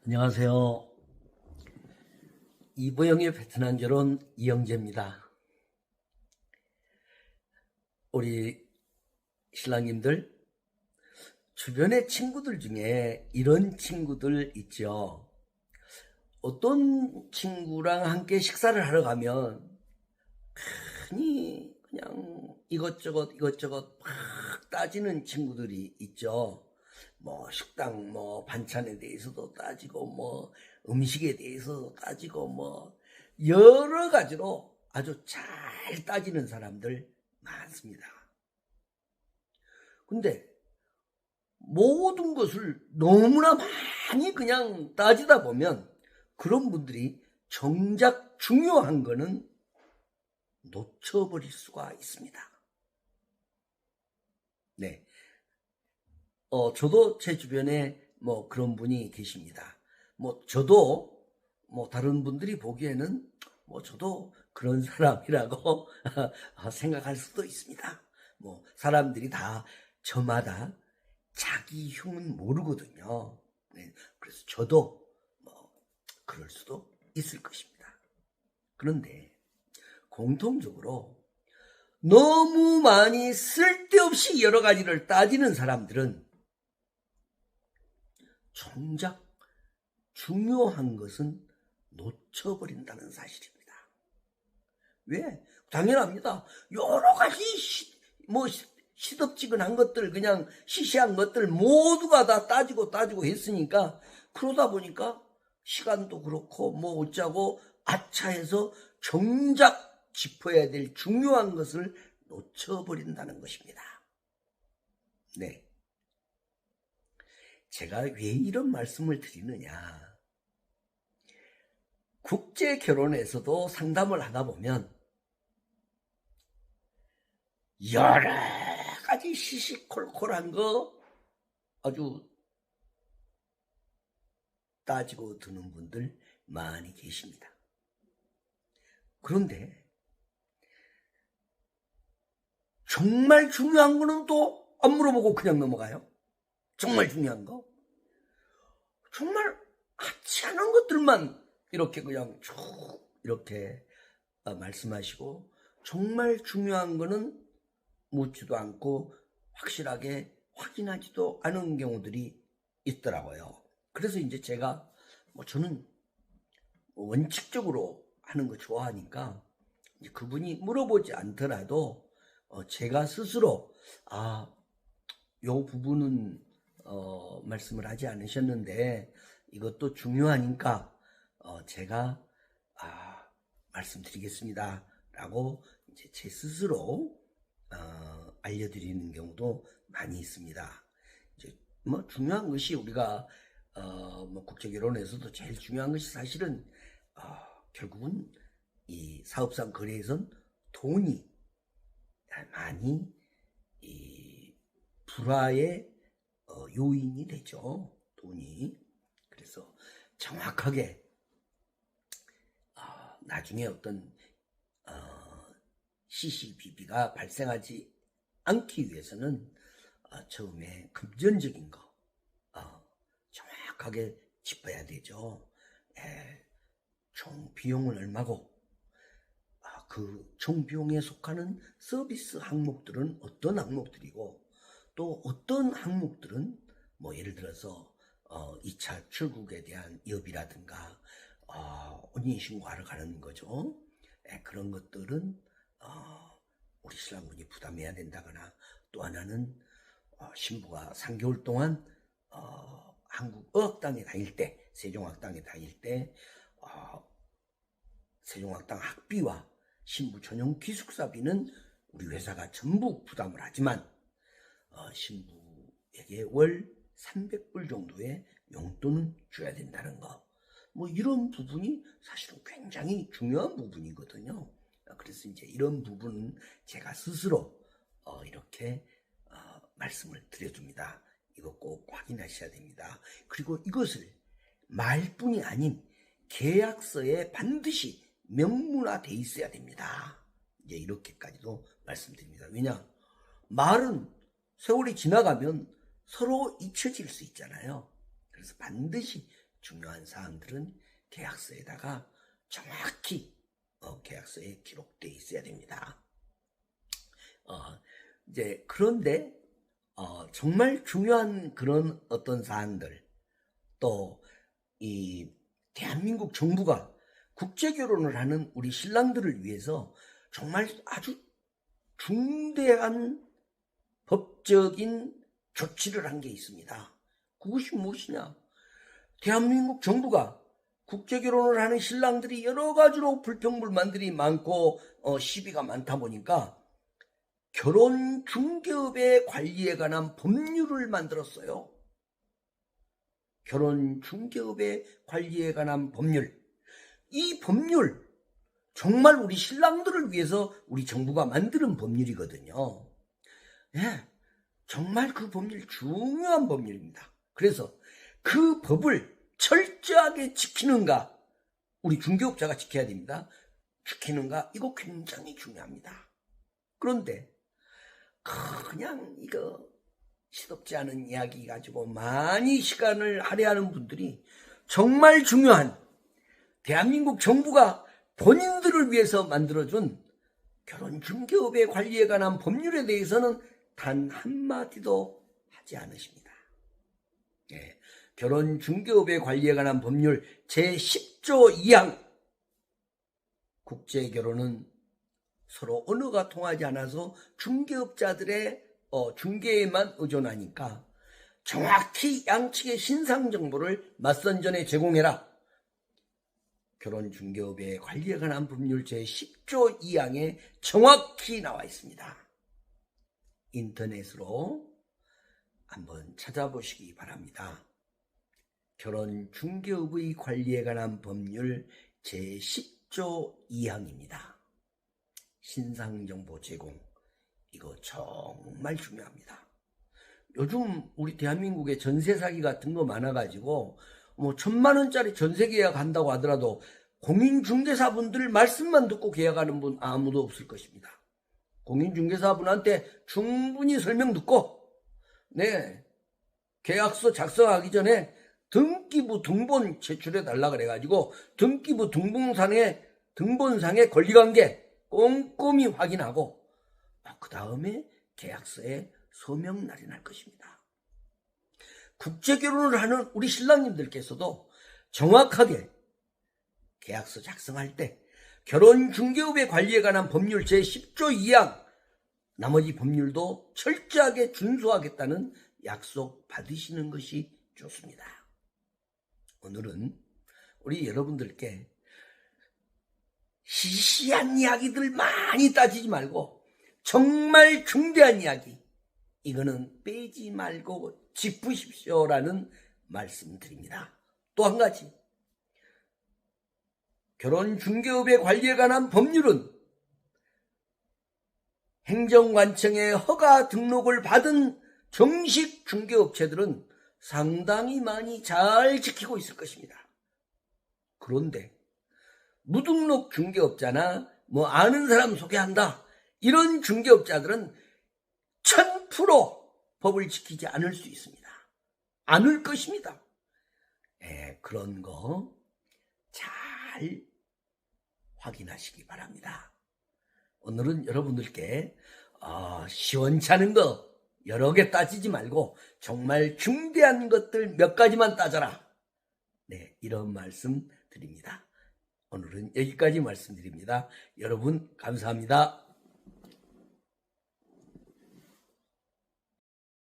안녕하세요. 이보영의 베트남 결혼 이영재입니다. 우리 신랑님들, 주변의 친구들 중에 이런 친구들 있죠. 어떤 친구랑 함께 식사를 하러 가면 그냥 이것저것 막 따지는 친구들이 있죠. 뭐 식당 반찬에 대해서도 따지고 음식에 대해서도 따지고 여러 가지로 아주 잘 따지는 사람들 많습니다. 근데 모든 것을 너무나 많이 그냥 따지다 보면 그런 분들이 정작 중요한 거는 놓쳐버릴 수가 있습니다. 네. 저도 제 주변에 그런 분이 계십니다. 저도 다른 분들이 보기에는 저도 그런 사람이라고 생각할 수도 있습니다. 사람들이 다 저마다 자기 흉은 모르거든요. 네, 그래서 저도 그럴 수도 있을 것입니다. 그런데 공통적으로 너무 많이 쓸데없이 여러 가지를 따지는 사람들은 정작 중요한 것은 놓쳐버린다는 사실입니다. 왜? 당연합니다. 여러 가지 시덥지근한 것들, 그냥 시시한 것들 모두가 다 따지고 했으니까, 그러다 보니까 시간도 그렇고 어쩌고 아차해서 정작 짚어야 될 중요한 것을 놓쳐버린다는 것입니다. 네. 제가 왜 이런 말씀을 드리느냐. 국제 결혼에서도 상담을 하다 보면 여러 가지 시시콜콜한 거 아주 따지고 드는 분들 많이 계십니다. 그런데 정말 중요한 거는 또 안 물어보고 그냥 넘어가요. 정말 중요한 거, 정말 하지 않은 것들만 이렇게 그냥 쭉 이렇게 말씀하시고, 정말 중요한 거는 묻지도 않고 확실하게 확인하지도 않은 경우들이 있더라고요. 그래서 이제 제가 저는 원칙적으로 하는 거 좋아하니까 이제 그분이 물어보지 않더라도 제가 스스로 요 부분은 말씀을 하지 않으셨는데 이것도 중요하니까 제가 말씀드리겠습니다 라고 이제 제 스스로 알려드리는 경우도 많이 있습니다. 이제 중요한 것이 우리가 국제결혼에서도 제일 중요한 것이 사실은 결국은 이 사업상 거래에선 돈이 많이 불화의 요인이 되죠. 돈이. 그래서 정확하게 나중에 어떤 시시비비가 발생하지 않기 위해서는 처음에 금전적인 거 정확하게 짚어야 되죠. 총 비용은 얼마고 그 총 비용에 속하는 서비스 항목들은 어떤 항목들이고 또 어떤 항목들은 예를 들어서 2차 출국에 대한 여비라든가 혼인신고하러 가는 거죠. 그런 것들은 우리 신랑분이 부담해야 된다거나, 또 하나는 신부가 3개월 동안 한국 어학당에 다닐 때, 세종학당에 다닐 때 세종학당 학비와 신부 전용 기숙사비는 우리 회사가 전부 부담을 하지만 신부에게 월 300불 정도의 용돈은 줘야 된다는 거, 이런 부분이 사실은 굉장히 중요한 부분이거든요. 그래서 이제 이런 부분은 제가 스스로 이렇게 말씀을 드려줍니다. 이거 꼭 확인하셔야 됩니다. 그리고 이것을 말뿐이 아닌 계약서에 반드시 명문화돼 있어야 됩니다. 이제 이렇게까지도 말씀드립니다. 왜냐, 말은 세월이 지나가면 서로 잊혀질 수 있잖아요. 그래서 반드시 중요한 사항들은 계약서에다가 정확히 계약서에 기록되어 있어야 됩니다. 이제 그런데 정말 중요한 그런 어떤 사항들, 또 이 대한민국 정부가 국제 결혼을 하는 우리 신랑들을 위해서 정말 아주 중대한 법적인 조치를 한 게 있습니다. 그것이 무엇이냐? 대한민국 정부가 국제 결혼을 하는 신랑들이 여러 가지로 불평불만들이 많고 시비가 많다 보니까 결혼 중개업의 관리에 관한 법률을 만들었어요. 결혼 중개업의 관리에 관한 법률. 이 법률 정말 우리 신랑들을 위해서 우리 정부가 만드는 법률이거든요. 네, 정말 그 법률 중요한 법률입니다. 그래서 그 법을 철저하게 지키는가, 우리 중개업자가 지켜야 됩니다. 지키는가, 이거 굉장히 중요합니다. 그런데 그냥 이거 시덥지 않은 이야기 가지고 많이 시간을 할애하는 분들이 정말 중요한 대한민국 정부가 본인들을 위해서 만들어준 결혼 중개업의 관리에 관한 법률에 대해서는 단 한마디도 하지 않으십니다. 네, 결혼 중개업의 관리에 관한 법률 제10조 2항, 국제 결혼은 서로 언어가 통하지 않아서 중개업자들의 중개에만 의존하니까 정확히 양측의 신상 정보를 맞선 전에 제공해라. 결혼 중개업의 관리에 관한 법률 제10조 2항에 정확히 나와 있습니다. 인터넷으로 한번 찾아보시기 바랍니다. 결혼 중개업의 관리에 관한 법률 제10조 2항입니다. 신상정보 제공, 이거 정말 중요합니다. 요즘 우리 대한민국에 전세 사기 같은 거 많아가지고 1,000만 원짜리 전세 계약한다고 하더라도 공인중개사분들 말씀만 듣고 계약하는 분 아무도 없을 것입니다. 공인중개사분한테 충분히 설명 듣고, 네, 계약서 작성하기 전에 등기부 등본 제출해 달라 그래가지고 등기부 등본상의 권리관계 꼼꼼히 확인하고 그 다음에 계약서에 서명 날인할 것입니다. 국제결혼을 하는 우리 신랑님들께서도 정확하게 계약서 작성할 때 결혼중개업의 관리에 관한 법률 제10조 2항, 나머지 법률도 철저하게 준수하겠다는 약속 받으시는 것이 좋습니다. 오늘은 우리 여러분들께 시시한 이야기들 많이 따지지 말고 정말 중대한 이야기, 이거는 빼지 말고 짚으십시오라는 말씀드립니다. 또 한 가지, 결혼 중개업의 관리에 관한 법률은 행정관청의 허가 등록을 받은 정식 중개업체들은 상당히 많이 잘 지키고 있을 것입니다. 그런데 무등록 중개업자나 아는 사람 소개한다, 이런 중개업자들은 1000% 법을 지키지 않을 수 있습니다. 않을 것입니다. 그런 거 잘 확인하시기 바랍니다. 오늘은 여러분들께 시원찮은 거 여러 개 따지지 말고 정말 중대한 것들 몇 가지만 따져라, 네, 이런 말씀 드립니다. 오늘은 여기까지 말씀드립니다. 여러분 감사합니다.